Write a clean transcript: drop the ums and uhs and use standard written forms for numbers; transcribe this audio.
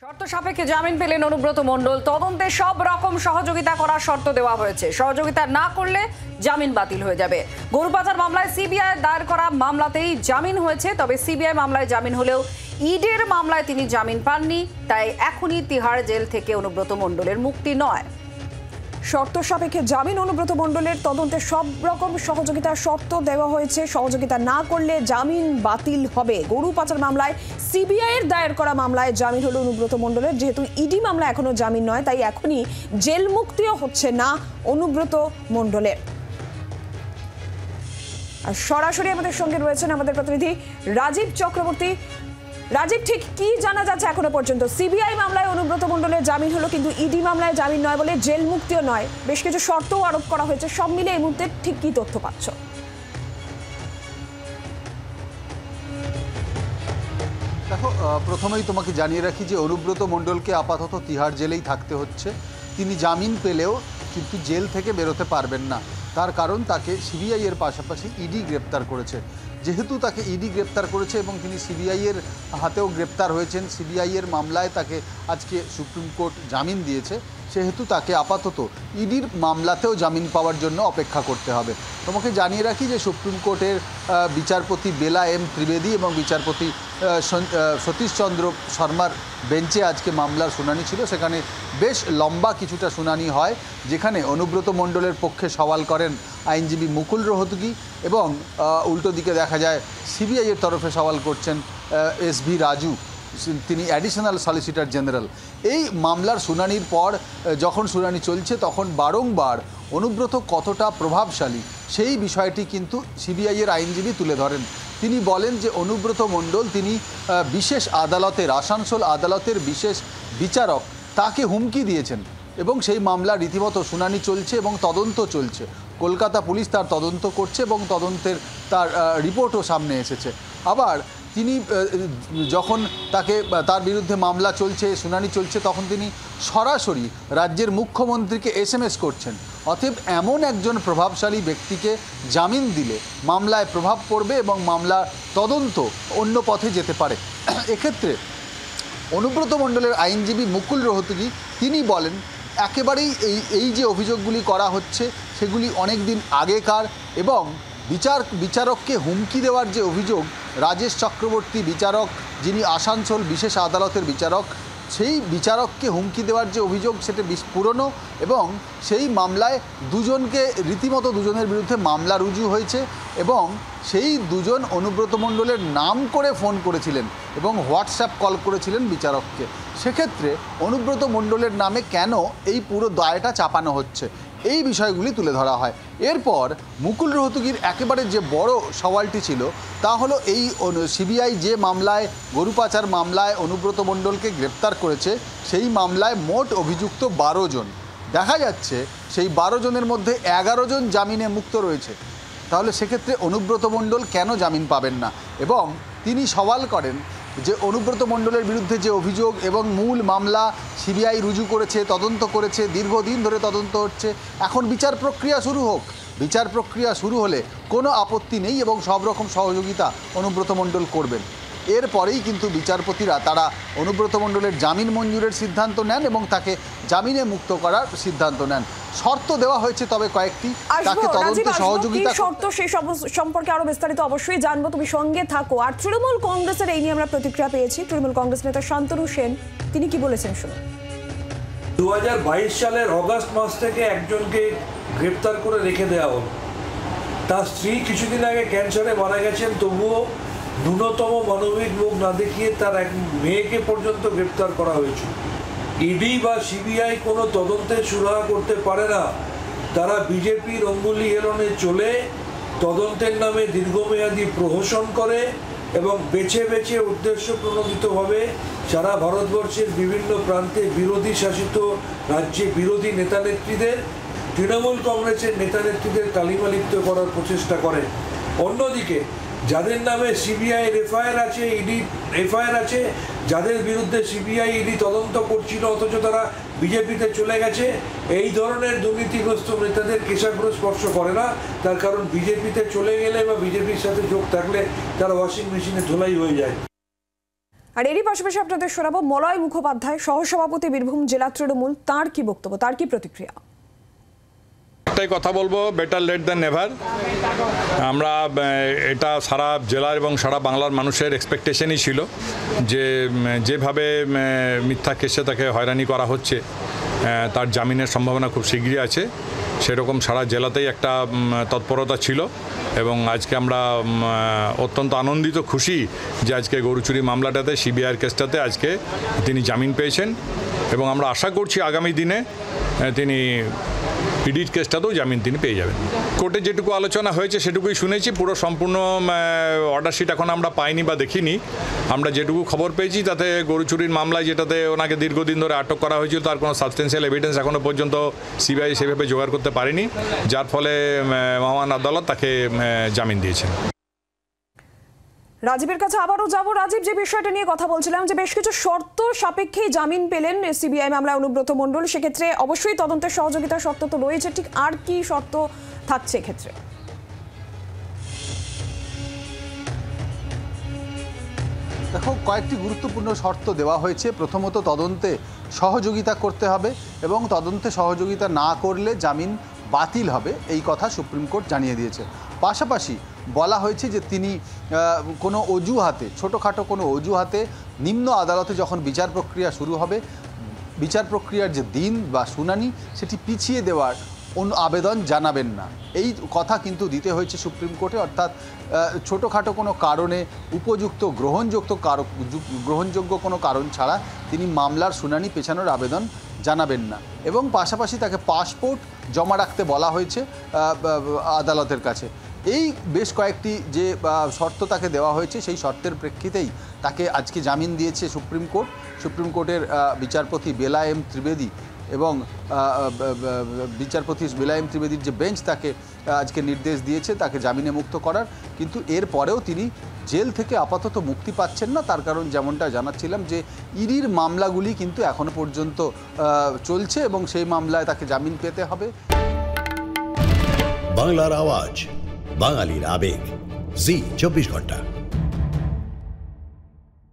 শর্ত সাপেক্ষে জামিন পেলেন অনুব্রত মণ্ডল। তদন্তে সব রকম সহযোগিতা করার শর্ত দেওয়া হয়েছে। সহযোগিতা না করলে জামিন বাতিল হয়ে যাবে। গরু পাচার মামলায় সিবিআই দায়ের করা মামলাতেই জামিন হয়েছে। তবে সিবিআই মামলায় জামিন হলেও ইডির মামলায় তিনি জামিন পাননি। তাই এখনই তিহাড় জেল থেকে অনুব্রত মণ্ডলের মুক্তি নয়। শর্ত সাপেক্ষে জামিন অনুব্রত মণ্ডলের। তদন্তে সব রকম সহযোগিতার শর্ত দেওয়া হয়েছে। সহযোগিতা না করলে জামিন বাতিল হবে। গরু পাচার মামলায় সিবিআই এর দায়ের করা মামলায় জামিন হলো অনুব্রত মণ্ডলের। যেহেতু ইডি মামলা এখনো জামিন নয়, তাই এখনই জেল মুক্তিও হচ্ছে না অনুব্রত মণ্ডলের। আর সরাসরি আমাদের সঙ্গে রয়েছেন আমাদের প্রতিনিধি রাজীব চক্রবর্তী। রাজীব, ঠিক কি জানা যাচ্ছে এখনো পর্যন্ত? সিবিআই মামলায় অনুব্রত মণ্ডলের জামিন হলো, কিন্তু ইডি মামলায় জামিন নয় বলে জেল মুক্তিও নয়, বেশ কিছু শর্তও আরোপ করা হয়েছে। সব মিলে এই মুহূর্তে ঠিক কি তথ্য পাচ্ছ? দেখো, প্রথমেই তোমাকে জানিয়ে রাখি যে অনুব্রত মণ্ডলকে আপাতত তিহাড় জেলেই থাকতে হচ্ছে। তিনি জামিন পেলেও কিন্তু জেল থেকে বেরোতে পারবেন না। তার কারণ তাকে সিবিআই এর পাশাপাশি ইডি গ্রেপ্তার করেছে। যেহেতু তাকে ইডি গ্রেপ্তার করেছে এবং তিনি সিবিআই এর হাতেও গ্রেপ্তার হয়েছেন, সিবিআই এর মামলায় তাকে আজকে সুপ্রিম কোর্ট জামিন দিয়েছে, সেহেতু তাকে আপাতত ইডির মামলাতেও জামিন পাওয়ার জন্য অপেক্ষা করতে হবে। তোমাকে জানিয়ে রাখি যে সুপ্রিম কোর্টের বিচারপতি বেলা এম ত্রিবেদী এবং বিচারপতি সতীশচন্দ্র শর্মার বেঞ্চে আজকে মামলার শুনানি ছিল। সেখানে বেশ লম্বা কিছুটা শুনানি হয়, যেখানে অনুব্রত মণ্ডলের পক্ষে সওয়াল করেন আইনজীবী মুকুল রোহতগি এবং উল্টো দিকে দেখা যায় সিবিআই এর তরফে সওয়াল করছেন এসভি রাজু, তিনি অ্যাডিশনাল সলিসিটর জেনারেল। এই মামলার শুনানির পর যখন শুনানি চলছে তখন বারংবার অনুব্রত কতটা প্রভাবশালী সেই বিষয়টি কিন্তু সিবিআই এর আইনজীবী তুলে ধরেন। তিনি বলেন যে অনুব্রত মণ্ডল তিনি বিশেষ আদালতের, আসানসোল আদালতের বিশেষ বিচারক, তাকে হুমকি দিয়েছেন এবং সেই মামলা রীতিমতো শুনানি চলছে এবং তদন্ত চলছে। কলকাতা পুলিশ তার তদন্ত করছে এবং তদন্তের তার রিপোর্টও সামনে এসেছে। আবার তিনি যখন তার বিরুদ্ধে মামলা চলছে, শুনানি চলছে, তখন তিনি সরাসরি রাজ্যের মুখ্যমন্ত্রীকে SMS করছেন। অতএব এমন একজন প্রভাবশালী ব্যক্তিকে জামিন দিলে মামলায় প্রভাব পড়বে এবং মামলার তদন্ত অন্য পথে যেতে পারে। এক্ষেত্রে অনুব্রত মণ্ডলের আইনজীবী মুকুল রোহতগি তিনি বলেন একেবারেই এই যে অভিযোগগুলি করা হচ্ছে সেগুলি অনেক দিন আগেকার এবং বিচারককে হুমকি দেওয়ার যে অভিযোগ, রাজেশ চক্রবর্তী বিচারক, যিনি আসানসোল বিশেষ আদালতের বিচারক, সেই বিচারককে হুমকি দেওয়ার যে অভিযোগ সেটা পুরনো এবং সেই মামলায় রীতিমতো দুজনের বিরুদ্ধে মামলা রুজু হয়েছে এবং সেই দুজন অনুব্রত মণ্ডলের নাম করে ফোন করেছিলেন এবং হোয়াটসঅ্যাপ কল করেছিলেন বিচারককে। সেক্ষেত্রে অনুব্রত মণ্ডলের নামে কেন এই পুরো দায়টা চাপানো হচ্ছে, এই বিষয়গুলি তুলে ধরা হয়। এরপর মুকুল রোহতগির একেবারে যে বড় সওয়ালটি ছিল তা হলো এই সিবিআই যে মামলায়, গরু পাচার মামলায় অনুব্রত মণ্ডলকে গ্রেপ্তার করেছে, সেই মামলায় মোট অভিযুক্ত 12 জন। দেখা যাচ্ছে সেই 12 জনের মধ্যে 11 জন জামিনে মুক্ত রয়েছে। তাহলে সেক্ষেত্রে অনুব্রত মণ্ডল কেন জামিন পাবেন না? এবং তিনি সওয়াল করেন যে অনুব্রত মণ্ডলের বিরুদ্ধে যে অভিযোগ এবং মূল মামলা সিবিআই রুজু করেছে, তদন্ত করেছে, দীর্ঘদিন ধরে তদন্ত হচ্ছে, এখন বিচার প্রক্রিয়া শুরু হোক। বিচার প্রক্রিয়া শুরু হলে কোনো আপত্তি নেই এবং সব রকম সহযোগিতা অনুব্রত মণ্ডল করবেন। এরপরেই কিন্তু বিচারপতিরা তারা অনুব্রত মণ্ডলের জামিন মঞ্জুরের সিদ্ধান্ত নেন এবং তাকে জামিনে মুক্ত করার সিদ্ধান্ত নেন। শর্ত দেওয়া হয়েছে তবে কয়েকটি, তাকে তদন্তে সহযোগিতা। শর্ত সেই সম্পর্কে আরো বিস্তারিত অবশ্যই জানবো, তুমি সঙ্গে থাকো। আর তৃণমূল কংগ্রেসের এই নিয়ে আমরা প্রতিক্রিয়া পেয়েছি। তৃণমূল কংগ্রেস নেতা শান্তনু সেন তিনি কি বলেছেন শুনুন। 2022 সালের অগাস্ট মাস থেকে একজনকে গ্রেপ্তার করে রেখে দেওয়া হল। তার স্ত্রী কিছুদিন আগে ক্যান্সারে মারা গেছেন, তবুও ন্যূনতম মানবিক মুখ না দেখিয়ে তার এক মেয়েকে পর্যন্ত গ্রেপ্তার করা হয়েছিল। ইডি বা সিবিআই কোনো তদন্তের সুরাহা করতে পারে না। তারা বিজেপির অঙ্গুলি হেলনে চলে তদন্তের নামে দীর্ঘমেয়াদী প্রহসন করে এবং বেছে বেছে উদ্দেশ্য প্রণোদিতভাবে সারা ভারতবর্ষের বিভিন্ন প্রান্তে বিরোধী শাসিত রাজ্যে বিরোধী নেতানেত্রীদের, তৃণমূল কংগ্রেসের নেতানেত্রীদের কালিমালিপ্ত করার প্রচেষ্টা করে। অন্যদিকে যাদের নামে সিবিআই এফআইআর আছে, ইডি এফআইআর আছে, যাদের বিরুদ্ধে সিবিআই ইডি তদন্ত করছিল অথচ তারা বিজেপিতে চলে গেছে, এই ধরনের দুর্নীতিগ্রস্ত নেতাদের কেশাগ্র স্পর্শ করে না। তার কারণ বিজেপিতে চলে গেলে বা বিজেপির সাথে যোগ থাকলে তারা ওয়াশিং মেশিনে ধোলাই হয়ে যায়। আর এরই পাশাপাশি আপনাদের শোনাবো মলয় মুখোপাধ্যায়, সহসভাপতি বীরভূম জেলা তৃণমূল, তার কি বক্তব্য, তার কি প্রতিক্রিয়া। একটাই কথা বলবো, বেটার লেট দ্যান নেভার। আমরা এটা সারা জেলার এবং সারা বাংলার মানুষের এক্সপেকটেশনই ছিল যে যেভাবে মিথ্যা কেসে তাকে হয়রানি করা হচ্ছে তার জামিনের সম্ভাবনা খুব শীঘ্রই আছে। সেরকম সারা জেলাতেই একটা তৎপরতা ছিল এবং আজকে আমরা অত্যন্ত আনন্দিত, খুশি যে আজকে গরুচুরি মামলাটাতে, সিবিআইয়ের কেসটাতে আজকে তিনি জামিন পেয়েছেন এবং আমরা আশা করছি আগামী দিনে তিনি ইডির কেসটাতেও জামিন তিনি পেয়ে যাবেন। কোর্টে যেটুকু আলোচনা হয়েছে সেটুকুই শুনেছি, পুরো সম্পূর্ণ অর্ডার শিট এখন আমরা পাইনি বা দেখিনি। আমরা যেটুকু খবর পেয়েছি তাতে গরুচুরির মামলায় যেটাতে ওনাকে দীর্ঘদিন ধরে আটক করা হয়েছিল তার কোনো সাবস্টেন্সিয়াল এভিডেন্স এখনও পর্যন্ত সিবিআই সেভাবে জোগাড় করতে পারেনি, যার ফলে মহামান্য আদালত তাকে জামিন দিয়েছেন। রাজীবের কাছে আবারও যাব। রাজীব, যে বিষয়টা নিয়ে কথা বলছিলাম যে বেশ কিছু শর্ত সাপেক্ষেই জামিন পেলেন সিবিআই মামলায় অনুব্রত মণ্ডল, সেক্ষেত্রে অবশ্যই তদন্তের সহযোগিতার শর্ত তো রয়েছে, ঠিক আর কি শর্ত থাকছে এক্ষেত্রে? দেখো, কয়েকটি গুরুত্বপূর্ণ শর্ত দেওয়া হয়েছে। প্রথমত, তদন্তে সহযোগিতা করতে হবে এবং তদন্তে সহযোগিতা না করলে জামিন বাতিল হবে, এই কথা সুপ্রিম কোর্ট জানিয়ে দিয়েছে। পাশাপাশি বলা হয়েছে যে তিনি কোনো অজুহাতে, ছোটোখাটো কোনো অজুহাতে নিম্ন আদালতে যখন বিচার প্রক্রিয়া শুরু হবে, বিচার প্রক্রিয়ার যে দিন বা শুনানি সেটি পিছিয়ে দেওয়ার আবেদন জানাবেন না, এই কথা কিন্তু দিতে হয়েছে সুপ্রিম কোর্টে। অর্থাৎ ছোটোখাটো কোনো কারণে উপযুক্ত গ্রহণযোগ্য কোনো কারণ ছাড়া তিনি মামলার শুনানি পেছানোর আবেদন জানাবেন না এবং পাশাপাশি তাকে পাসপোর্ট জমা রাখতে বলা হয়েছে আদালতের কাছে। এই বেশ কয়েকটি যে শর্ত তাকে দেওয়া হয়েছে সেই শর্তের প্রেক্ষিতেই তাকে আজকে জামিন দিয়েছে সুপ্রিম কোর্ট। সুপ্রিম কোর্টের বিচারপতি বেলা এম ত্রিবেদী এবং বিচারপতি বেলা এম ত্রিবেদীর যে বেঞ্চ তাকে আজকে নির্দেশ দিয়েছে তাকে জামিনে মুক্ত করার, কিন্তু এর পরেও তিনি জেল থেকে আপাতত মুক্তি পাচ্ছেন না। তার কারণ যেমনটা জানাচ্ছিলাম যে ইডির মামলাগুলি কিন্তু এখনো পর্যন্ত চলছে এবং সেই মামলায় তাকে জামিন পেতে হবে। বাংলার আওয়াজ, বাঙালির আবেগ, জি 24 ঘন্টা।